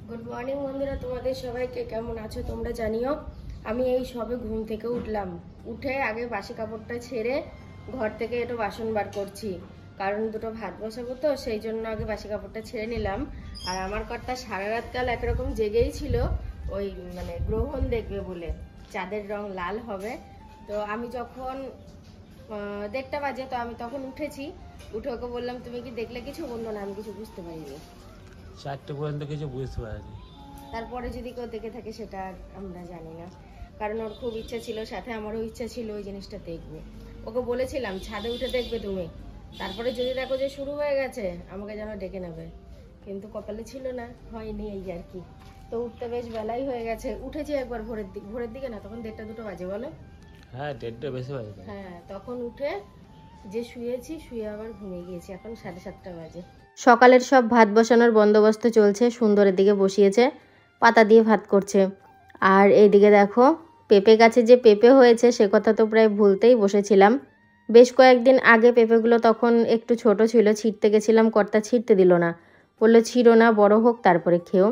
Good morning বন্ধুরা, তোমাদের সবাইকে কেমন আছো তোমরা জানিও। আমি এই সবে ঘুম থেকে উঠলাম। উঠে আগে বাসি কাপড়টা ছেড়ে ঘর থেকে একটু বাসন বার করছি, কারণ দুটো ভাত বসাবো, তো সেই জন্য আগে বাসি কাপড়টা ছেড়ে নিলাম। আর আমার কর্তা সারা রাত কাল একরকম জেগেই ছিল, ওই মানে গ্রহণ দেখবে বলে, চাঁদের রং লাল হবে। তো আমি যখন 1:30 বাজে, তো আমি তখন উঠেছি। উঠে ওকে বললাম, তুমি কি দেখলে কিছু? বললো না, আমি কিছু বুঝতে পারিনি। 4টে পর্যন্ত কিছু বুঝতে পারিনি। তারপরে যদি কেউ দেখে থাকে সেটা আমরা জানি না, কারণ ওর খুব ইচ্ছা ছিল, সাথে আমারও ইচ্ছা ছিল ওই জিনিসটা দেখবো। ওকে বলেছিলাম ছাদে উঠে দেখবে তুমি, তারপরে যদি দেখো যে শুরু হয়ে গেছে আমাকে যেন ডেকে নেবে, কিন্তু কপালে ছিল না, হয়নি এই আর কি। তো উঠতে বেশ বেলাই হয়ে গেছে। উঠেছি একবার ভোরের দিকে না, তখন 1:30-2টো বাজে বলো। হ্যাঁ, 1:30 বেশি বাজে। হ্যাঁ, তখন উঠে যে শুয়েছি, শুয়ে আবার ঘুমিয়ে গিয়েছি। এখন 7:30 বাজে। সকালের সব ভাত বসানোর বন্দোবস্ত চলছে। সুন্দরের দিকে বসিয়েছে, পাতা দিয়ে ভাত করছে। আর এইদিকে দেখো, পেঁপে গাছে যে পেঁপে হয়েছে সে কথা তো প্রায় ভুলতেই বসেছিলাম। বেশ কয়েকদিন আগে পেঁপেগুলো তখন একটু ছোট ছিল, ছিঁড়তে গেছিলাম, কর্তা ছিঁড়তে দিল না, বললো ছিঁড়ো না, বড় হোক তারপরে খেও।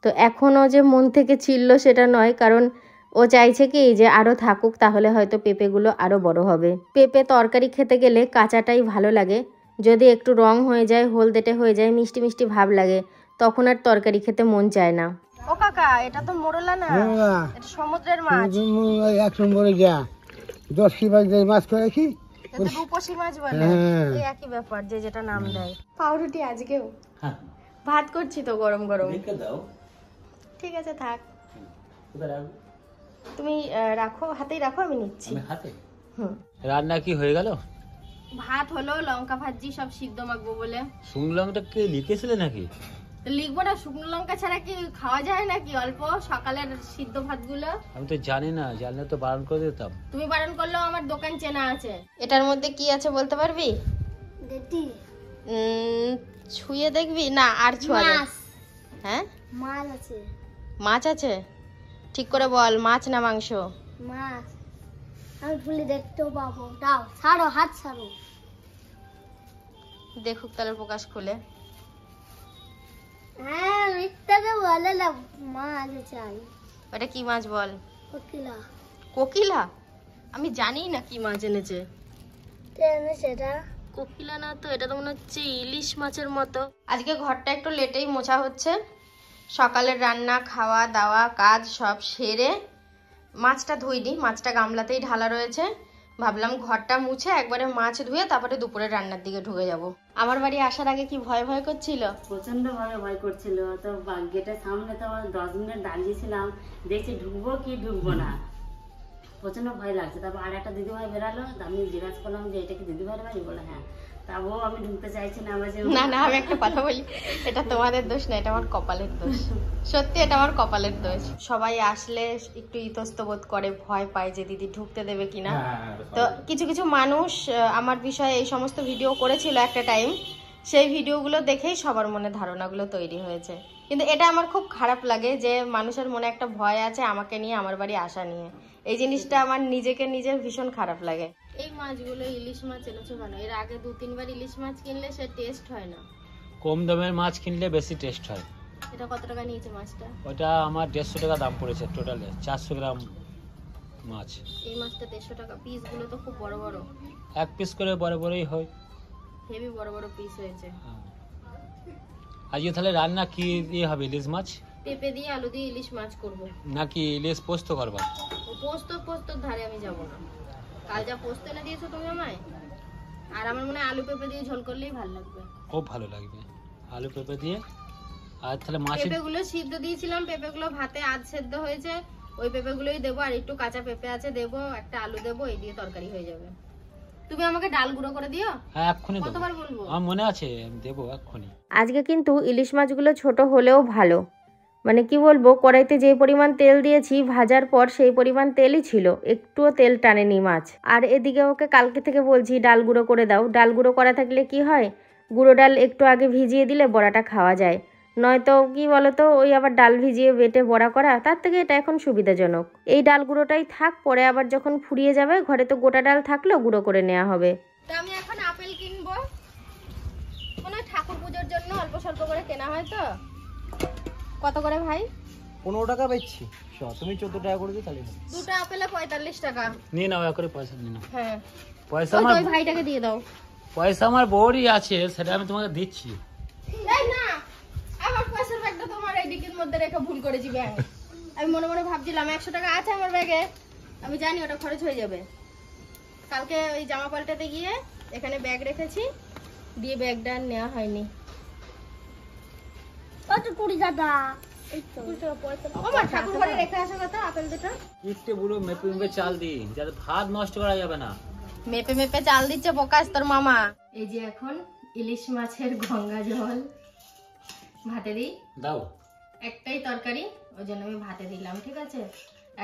তো এখনও যে মন থেকে ছিঁড়লো সেটা নয়, কারণ ও চাইছে কি যে আরও থাকুক, তাহলে হয়তো পেঁপেগুলো আরও বড় হবে। পেঁপে তরকারি খেতে গেলে কাঁচাটাই ভালো লাগে, যদি একটু রং হয়ে যায়, হলদেটে হয়ে যায়, মিষ্টি মিষ্টি ভাব লাগে, তখন আর তরকারি খেতে মন চায় না। ও কাকা, এটা তো মোরলা না, এটা সমুদ্রের মাছ। এক নম্বরে যা 10 কিলো মাছ করেছি, এটা রূপসী মাছ বলে, এই একই ব্যাপার, যে যেটা নাম দেয়। পাউরুটি আজকেও হ্যাঁ, ভাত করছি তো গরম গরম। রেখে দাও। ঠিক আছে, থাক। কোথায় রাখবো? তুমি রাখো, হাতেই রাখো, আমি নিচ্ছি। আমি হাতে। হুম। রান্না কি হয়ে গেল? ভাত হলো, লঙ্কা ভাজি সব সিদ্ধ মাখবো বলে। শুকনো লঙ্কাটা কি লিখেছিলে নাকি? তো লিখবো না? শুকনো লঙ্কা ছাড়া কি খাওয়া যায় নাকি? অল্প সকালের সিদ্ধ ভাতগুলো। আমি তো জানি না, জানলে তো বারণ করে দিতাম। তুমি বারণ করলেও আমার দোকান চেনা আছে। এটার মধ্যে কি আছে বলতে পারবি? ছুঁয়ে দেখবি না? আর ছুঁয়ালে? হ্যাঁ, মাছ আছে। মাছ আছে? ঠিক করে বল, মাছ না মাংস? মাছ। আমি ভুলে দেখতেও পাবো। দাও, ছাড়ো, হাত ছাড়ো। দেখুক তাহলে প্রকাশ খুলে। হ্যাঁ, মিথ্যাকে বলে না, মাছ চাই। ওটা কি মাছ বল? কোকিলা। কোকিলা? আমি জানি না কি মাছ এনেছে। ট্রেনে সেটা কোকিলা না তো, এটা তো মনে হচ্ছে ইলিশ মাছের মতো। আজকে ঘরটা একটু লেটেই মোছা হচ্ছে। সকালের রান্না, খাওয়া দাওয়া, কাজ সব সেরে মাছটা ধুইনি, মাছটা গামলাতেই ঢালা রয়েছে। ভাবলাম ঘরটা মুছে একবারে মাছ ধুয়ে তারপরে দুপুরের রান্নার দিকে ঢুকে যাব। আমার বাড়ি আসার আগে কি ভয় ভয় করছিল? প্রচন্ড ভাবে ভয় করছিল। তো গেটের সামনে তো 10 মিনিট দাঁড়িয়েছিলাম, দেখছি ঢুকবো কি ঢুকবো না, প্রচন্ড ভয় লাগছে। তারপর আর একটা দিদিভাই বেরালো, আমি জিজ্ঞাসা করলাম যে এটা কি দিদিভাইয়ের বাড়ি? বলে হ্যাঁ। তাও আমি ঢুকতে চাইছি না। না না, আমি একটা কথা বলি, এটা তোমাদের দোষ না, এটা আমার কপালের দোষ। সত্যি এটা আমার কপালের দোষ। সবাই আসলে একটু ইতস্তত বোধ করে, ভয় পায় যে দিদি ঢুকতে দেবে কিনা। তো কিছু কিছু মানুষ আমার বিষয়ে এই সমস্ত ভিডিও করেছিল একটা টাইম, সেই ভিডিওগুলো দেখেই সবার মনে ধারণাগুলো তৈরি হয়েছে। কিন্তু এটা আমার খুব খারাপ লাগে যে মানুষের মনে একটা ভয় আছে আমাকে নিয়ে, আমার বাড়ি আসা নিয়ে। এই জিনিসটা আমার নিজের ভীষণ খারাপ লাগে। এই মাছগুলো ইলিশ মাছ এনেছো কেন? এর আগে 2-3 বার ইলিশ মাছ কিনলে সে টেস্ট হয় না। কম দামের মাছ কিনলে বেশি টেস্ট হয়। এটা কত টাকা নিয়েছে মাছটা? ওটা আমার 150 টাকা দাম পড়েছে, টোটালে 400 গ্রাম মাছ। এই মাছটা 150 টাকা। পিসগুলো তো খুব বড় বড়। এক পিস করে বড় বড়ই হয়। হেভি বড় বড় পিস হয়েছে। আজকে তাহলে রান্না কি দিয়ে হবে? ইলিশ মাছ, পেঁপে দিয়ে আলু দিয়ে ইলিশ মাছ করব। নাকি ইলিশ পোস্ত করবা? পোস্তর ধারে আমি যাব না। কাল যা পোস্ত এনে দিয়েছো তুমি আমায়, আর আমার মনে হয় আলু পেঁপে দিয়ে ঝোল করলেই ভালো লাগবে। খুব ভালো লাগবে আলু পেঁপে দিয়ে। আর তাহলে মাছ, পেঁপেগুলো সিদ্ধ দিয়েছিলাম, পেঁপেগুলো ভাতে আধ সেদ্ধ হয়েছে, ওই পেঁপেগুলোই দেবো। আর একটু কাঁচা পেঁপে আছে দেবো, একটা আলু দেবো, এই দিয়ে তরকারি হয়ে যাবে। তুমি আমাকে ডাল গুঁড়ো করে দিও। হ্যাঁ এক্ষুনি দেবো। কতবার বলবো? আমার মনে আছে, দেবো এক্ষুনি। আজকে কিন্তু ইলিশ মাছগুলো ছোট হলেও ভালো, মানে কি বলবো, কড়াইতে যে পরিমাণ তেল দিয়েছি ভাজার পর সেই পরিমাণ তেলই ছিল, একটুও তেল টানেনি মাছ। আর এদিকে ওকে কালকে থেকে বলছি ডাল গুঁড়ো করে দাও। ডাল গুঁড়ো করা থাকলে কি হয়, গুঁড়ো ডাল একটু আগে ভিজিয়ে দিলে বড়াটা খাওয়া যায়, নয়তো কি বলতো, ওই আবার ডাল ভিজিয়ে বেটে বড়া করা, তার থেকে এটা এখন সুবিধাজনক। এই ডাল গুঁড়োটাই থাক, পরে আবার যখন ফুরিয়ে যাবে ঘরে তো গোটা ডাল থাকলেও গুঁড়ো করে নেওয়া হবে। তা আমি এখন আপেল কিনবো, মনে হয় ঠাকুর পুজোর জন্য অল্প স্বল্প করে কেনা হয়। তো কত করে ভাই? 15 টাকা বেচছি, তুমি 14 টাকা করে দিও তাহলে হবে। দুটো আপেলে 45 টাকা। নিয়ে নাও, এক করে পয়সা নিয়ে নাও। হ্যাঁ, পয়সা ওই তো আমার ওই ভাইটাকে দিয়ে দাও। পয়সা আমার বউরই আছে, সেটা আমি তোমাকে দিচ্ছি। এই না, আমার পয়সার ব্যাগটা তোমার এই ডিকির মধ্যে রেখে ভুল করেছি ব্যাগ। আমি মনে মনে ভাবছিলাম 100 টাকা আছে আমার ব্যাগে, আমি জানি ওটা খরচ হয়ে যাবে। কালকে ওই জামা পাল্টাতে গিয়ে এখানে ব্যাগ রেখেছি, দিয়ে ব্যাগটা আর নেওয়া হয়নি। কত 20 টাকা? এই তো আমার ঠাকুর ঘরে রেখে আসা কথা আপেল দুটো। ইটে বুড়ো মেপে মেপে চাল দি, যাতে ভাত নষ্ট করা যাবে না। মেপে মেপে চাল দিচ্ছে প্রকাশ তোর মামা। এই যে এখন ইলিশ মাছের গঙ্গা জল ভাতে দিই। দাও। একটাই তরকারি, ওই জন্য আমি ভাতে দিলাম, ঠিক আছে?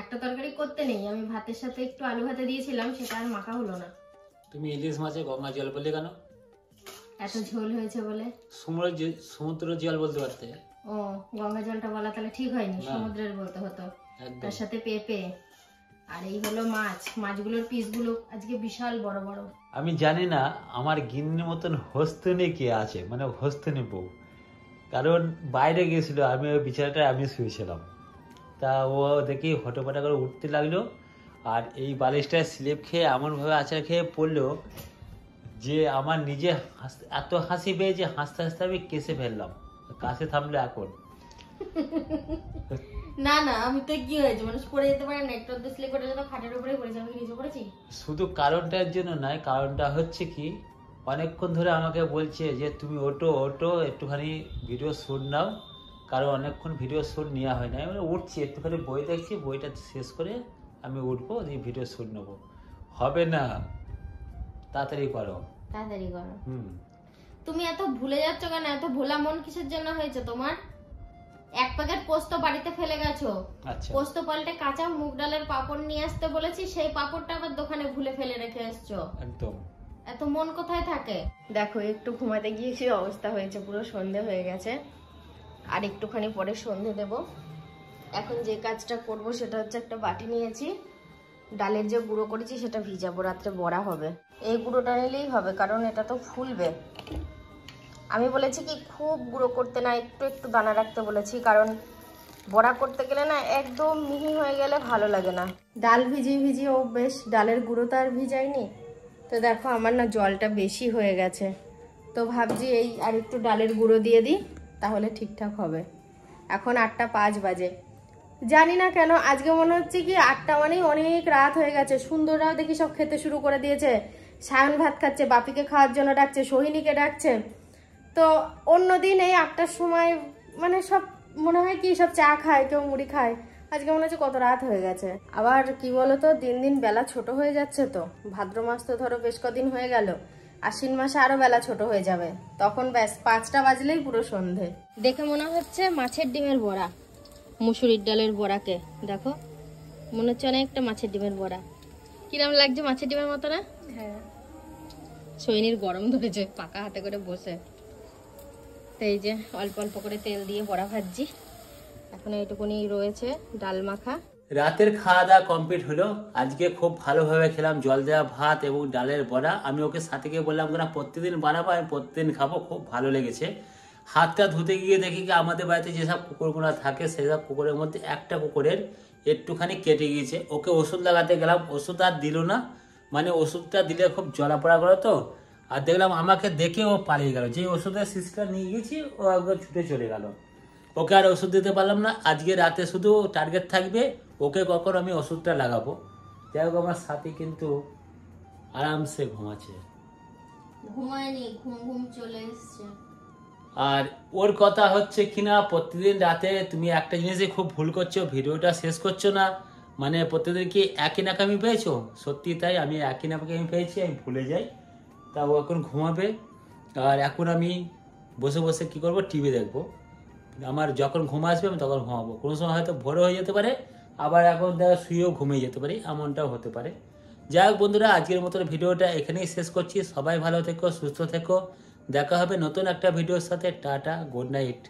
একটা তরকারি করতে নেই, আমি ভাতের সাথে একটু আলু ভাতে দিয়েছিলাম, সেটা আর মাখা হলো না। তুমি ইলিশ মাছে গঙ্গা জল বললে কেন? এত ঝোল হয়েছে বলে। সমুদ্র জল বলতে পারতে। ও, গঙ্গা জলটা বলা তাহলে ঠিক হয়নি, না। সমুদ্রের বলতে হতো। একদম। তার সাথে পেঁপে, আর এই হলো মাছ। মাছগুলোর পিসগুলো আজকে বিশাল বড় বড়। আমি জানি না আমার গিন্নির মতন হস্তনে কে আছে, মানে হস্তনে বউ। কারণ বাইরে গেছিল, আমি ওই বিছানাটায় আমি শুয়েছিলাম, তা ও দেখি হটোপাটা করে উঠতে লাগলো, আর এই বালিশটায় স্লিপ খেয়ে এমনভাবে আচার খেয়ে পড়লো যে আমার নিজে এত হাসি পেয়েছে, হাসতে হাসতে আমি কেসে ফেললাম। কাছে থামলে এখন। না না, আমি তো কি হয়েছে, মানুষ পড়ে যেতে পারে না, একটু স্লিপ করে যেত, খাটের উপরে পড়েছি, আমি কি নিচে পড়েছি? শুধু কারণটার জন্য নয়, কারণটা হচ্ছে কি, অনেকক্ষণ ধরে আমাকে বলছে যে তুমি ওটো ওটো একটুখানি ভিডিও শ্যুট নাও, কারণ অনেকক্ষণ ভিডিও শ্যুট নেওয়া হয় না। আমি উঠছি, একটুখানি বই দেখছি, বইটা শেষ করে আমি উঠবো, দিয়ে ভিডিও শ্যুট নেবো। হবে না, তাড়াতাড়ি করো। তাড়াতাড়ি করো। তুমি এত ভুলে যাচ্ছ কেন? এত ভোলা মন কিসের জন্য হয়েছে তোমার? এক প্যাকেট পোস্ত বাড়িতে ফেলে গেছো, আচ্ছা, পোস্ত পাল্টে কাঁচা মুগ ডালের পাপড় নিয়ে আসতে বলেছি, সেই পাপড়টা আবার দোকানে ভুলে ফেলে রেখে এসছো। একদম। এত মন কোথায় থাকে? দেখো, একটু ঘুমাতে গিয়েছি, অবস্থা হয়েছে, পুরো সন্ধে হয়ে গেছে। আর একটুখানি পরে সন্ধে দেব। এখন যে কাজটা করব সেটা হচ্ছে, একটা বাটি নিয়েছি, ডালের যে গুঁড়ো করেছি সেটা ভিজাবো, রাত্রে বড়া হবে। এই গুঁড়োটা নিলেই হবে, কারণ এটা তো ফুলবে। আমি বলেছি কি, খুব গুঁড়ো করতে না, একটু একটু দানা রাখতে বলেছি, কারণ বড়া করতে গেলে না একদম মিহি হয়ে গেলে ভালো লাগে না। ডাল ভিজিয়ে ভিজিয়ে অভ্যেস, ডালের গুঁড়ো তো আর ভিজাইনি। তো দেখো আমার না জলটা বেশি হয়ে গেছে, তো ভাবছি এই আর একটু ডালের গুঁড়ো দিয়ে দিই, তাহলে ঠিকঠাক হবে। এখন 8টা 5 বাজে, জানি না কেন আজকে মনে হচ্ছে কি 8টা মানেই অনেক রাত হয়ে গেছে। সুন্দররাও দেখি সব খেতে শুরু করে দিয়েছে, সায়ন ভাত খাচ্ছে, বাপিকে খাওয়ার জন্য ডাকছে, সোহিনীকে ডাকছে। তো অন্যদিন এই 8টার সময় মানে সব মনে হয় কি সব চা খায়, কেউ মুড়ি খায়, আজকে মনে হচ্ছে কত রাত হয়ে গেছে। আবার কি বলতো, দিন দিন বেলা ছোট হয়ে যাচ্ছে, তো ভাদ্র মাস তো ধরো বেশ কদিন হয়ে গেল, আশ্বিন মাসে আরো বেলা ছোট হয়ে যাবে, তখন ব্যাস 5টা বাজলেই পুরো সন্ধে। দেখে মনে হচ্ছে মাছের ডিমের বড়া, মুসুরির ডালের বড়াকে দেখো, মনে হচ্ছে অনেকটা মাছের ডিমের বড়া। কিরম লাগছে মাছের ডিমের মতো না? হ্যাঁ। সৈনির গরম ধরেছে পাকা হাতে করে বসে, তো এই যে অল্প অল্প করে তেল দিয়ে বড়া ভাজছি। এখন এইটুকুনি রয়েছে ডাল মাখা। রাতের খাওয়া দাওয়া কমপ্লিট হলো। আজকে খুব ভালোভাবে খেলাম, জল দেওয়া ভাত এবং ডালের বড়া। আমি ওকে সাথে গিয়ে বললাম না প্রত্যেকদিন বানাবো, আমি প্রত্যেকদিন খাবো, খুব ভালো লেগেছে। হাতটা ধুতে গিয়ে দেখি কি আমাদের বাড়িতে যেসব কুকুরগুলো থাকে সেসব কুকুরের মধ্যে একটা কুকুরের একটুখানি কেটে গিয়েছে। ওকে ওষুধ লাগাতে গেলাম, ওষুধ আর দিল না, মানে ওষুধটা দিলে খুব জ্বলাপড়া করে তো, আর দেখলাম আমাকে দেখে ও পালিয়ে গেল। যে ওষুধের শিশিটা নিয়ে গেছি ও একবার ছুটে চলে গেল, ওকে আর ওষুধ দিতে পারলাম না। আজকে রাতে শুধু টার্গেট থাকবে ওকে কখন আমি ওষুধটা লাগাবো। যাই হোক, আমার সাথী কিন্তু আরামসে ঘুমাচ্ছে, ঘুমায়নি, ঘুম ঘুম চলে এসছে। আর ওর কথা হচ্ছে কিনা প্রতিদিন রাতে তুমি একটা জিনিসই খুব ভুল করছো, ভিডিওটা শেষ করছো না। মানে প্রতিদিন কি একই নাকামি পেয়েছো? সত্যি তাই, আমি একই নাকামি পেয়েছি, আমি ভুলে যাই। তা ও এখন ঘুমাবে, আর এখন আমি বসে বসে কি করব, টিভি দেখবো। আমার যখন ঘুম আসবে আমি তখন ঘুমাবো। কোনো সময় হয়তো ভোরে হয়ে যেতে পারে, আবার এখন দেখা শুয়েও ঘুমিয়ে যেতে পারি, এমনটাও হতে পারে। যাই হোক বন্ধুরা, আজকের মতো ভিডিওটা এখানেই শেষ করছি। সবাই ভালো থেকো, সুস্থ থেকো, দেখা হবে নতুন একটা ভিডিওর সাথে। Tata, good night.